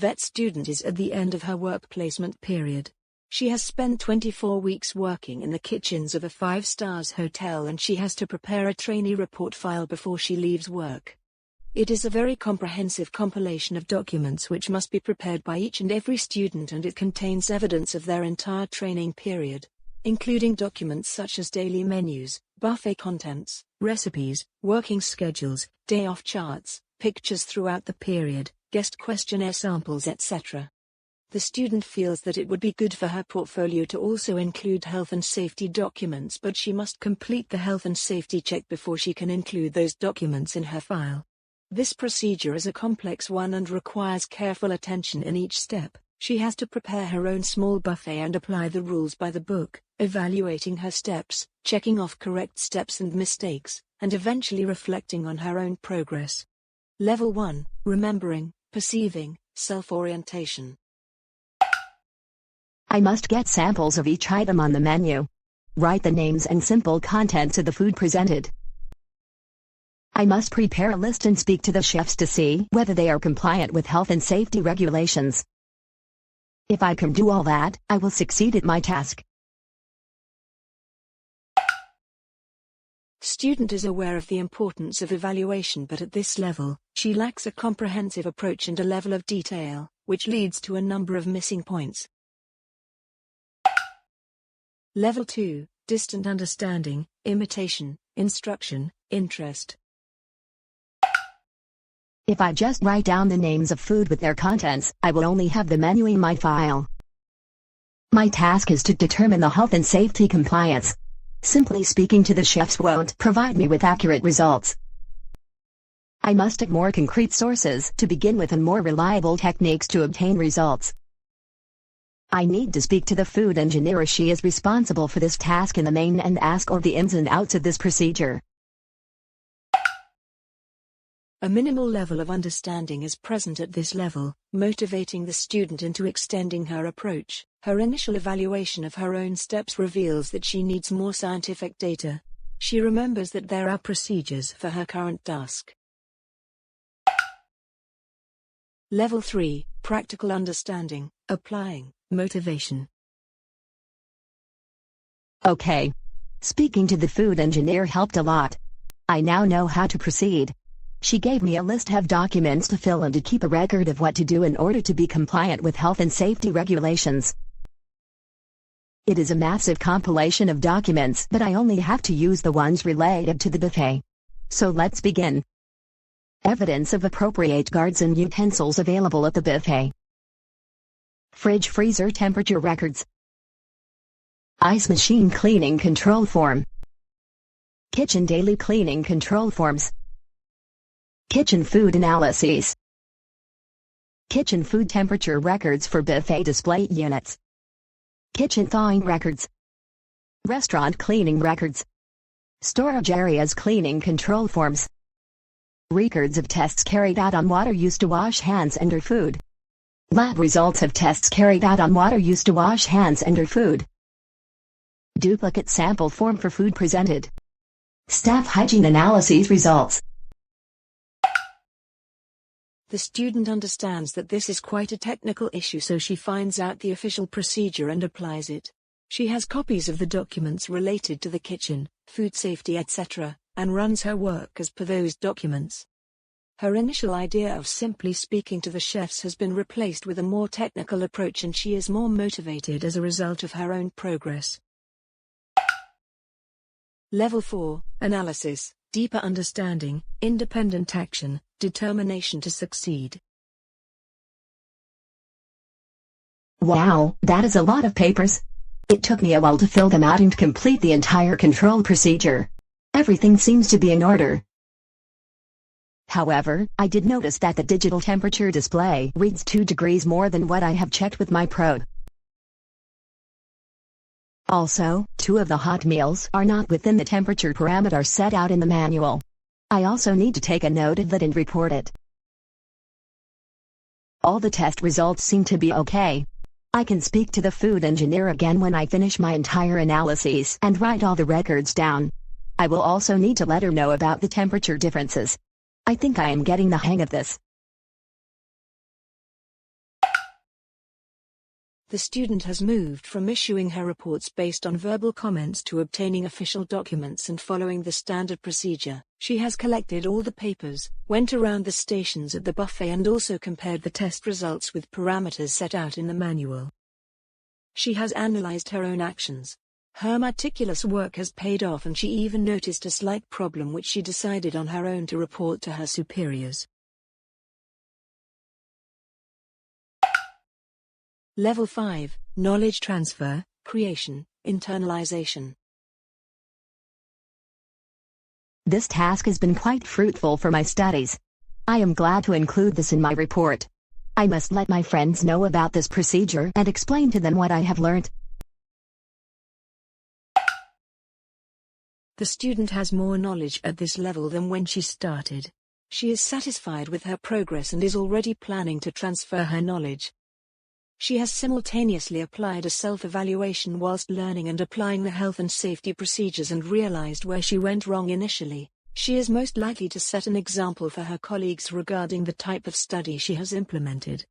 vet student is at the end of her work placement period. She has spent 24 weeks working in the kitchens of a 5-star hotel, and she has to prepare a trainee report file before she leaves work. It is a very comprehensive compilation of documents which must be prepared by each and every student, and it contains evidence of their entire training period, including documents such as daily menus, buffet contents, recipes, working schedules, day-off charts, pictures throughout the period, guest questionnaire samples, etc. The student feels that it would be good for her portfolio to also include health and safety documents, but she must complete the health and safety check before she can include those documents in her file. This procedure is a complex one and requires careful attention in each step. She has to prepare her own small buffet and apply the rules by the book, evaluating her steps, checking off correct steps and mistakes, and eventually reflecting on her own progress. Level 1: Remembering, Perceiving, Self-Orientation. I must get samples of each item on the menu. Write the names and simple contents of the food presented. I must prepare a list and speak to the chefs to see whether they are compliant with health and safety regulations. If I can do all that, I will succeed at my task. Student is aware of the importance of evaluation, but at this level, she lacks a comprehensive approach and a level of detail, which leads to a number of missing points. Level 2: Distant Understanding, Imitation, Instruction, Interest. If I just write down the names of food with their contents, I will only have the menu in my file. My task is to determine the health and safety compliance. Simply speaking to the chefs won't provide me with accurate results. I must get more concrete sources to begin with and more reliable techniques to obtain results. I need to speak to the food engineer as she is responsible for this task in the main and ask her the ins and outs of this procedure. A minimal level of understanding is present at this level, motivating the student into extending her approach. Her initial evaluation of her own steps reveals that she needs more scientific data. She remembers that there are procedures for her current task. Level 3: Practical Understanding, Applying, Motivation. Okay. Speaking to the food engineer helped a lot. I now know how to proceed. She gave me a list of documents to fill and to keep a record of what to do in order to be compliant with health and safety regulations. It is a massive compilation of documents, but I only have to use the ones related to the buffet. So let's begin. Evidence of appropriate guards and utensils available at the buffet. Fridge freezer temperature records. Ice machine cleaning control form. Kitchen daily cleaning control forms. Kitchen food analyses. Kitchen food temperature records for buffet display units. Kitchen thawing records. Restaurant cleaning records. Storage areas cleaning control forms. Records of tests carried out on water used to wash hands and/or food. Lab results of tests carried out on water used to wash hands and/or food. Duplicate sample form for food presented. Staff hygiene analyses results. The student understands that this is quite a technical issue, so she finds out the official procedure and applies it. She has copies of the documents related to the kitchen, food safety, etc., and runs her work as per those documents. Her initial idea of simply speaking to the chefs has been replaced with a more technical approach, and she is more motivated as a result of her own progress. Level 4: Analysis, Deeper Understanding, Independent Action, Determination to Succeed. Wow, that is a lot of papers. It took me a while to fill them out and complete the entire control procedure. Everything seems to be in order. However, I did notice that the digital temperature display reads 2 degrees more than what I have checked with my probe. Also, 2 of the hot meals are not within the temperature parameter set out in the manual. I also need to take a note of that and report it. All the test results seem to be okay. I can speak to the food engineer again when I finish my entire analyses and write all the records down. I will also need to let her know about the temperature differences. I think I am getting the hang of this. The student has moved from issuing her reports based on verbal comments to obtaining official documents and following the standard procedure. She has collected all the papers, went around the stations at the buffet and also compared the test results with parameters set out in the manual. She has analyzed her own actions. Her meticulous work has paid off and she even noticed a slight problem which she decided on her own to report to her superiors. Level 5, Knowledge Transfer, Creation, Internalization. This task has been quite fruitful for my studies. I am glad to include this in my report. I must let my friends know about this procedure and explain to them what I have learned. The student has more knowledge at this level than when she started. She is satisfied with her progress and is already planning to transfer her knowledge. She has simultaneously applied a self-evaluation whilst learning and applying the health and safety procedures and realized where she went wrong initially. She is most likely to set an example for her colleagues regarding the type of study she has implemented.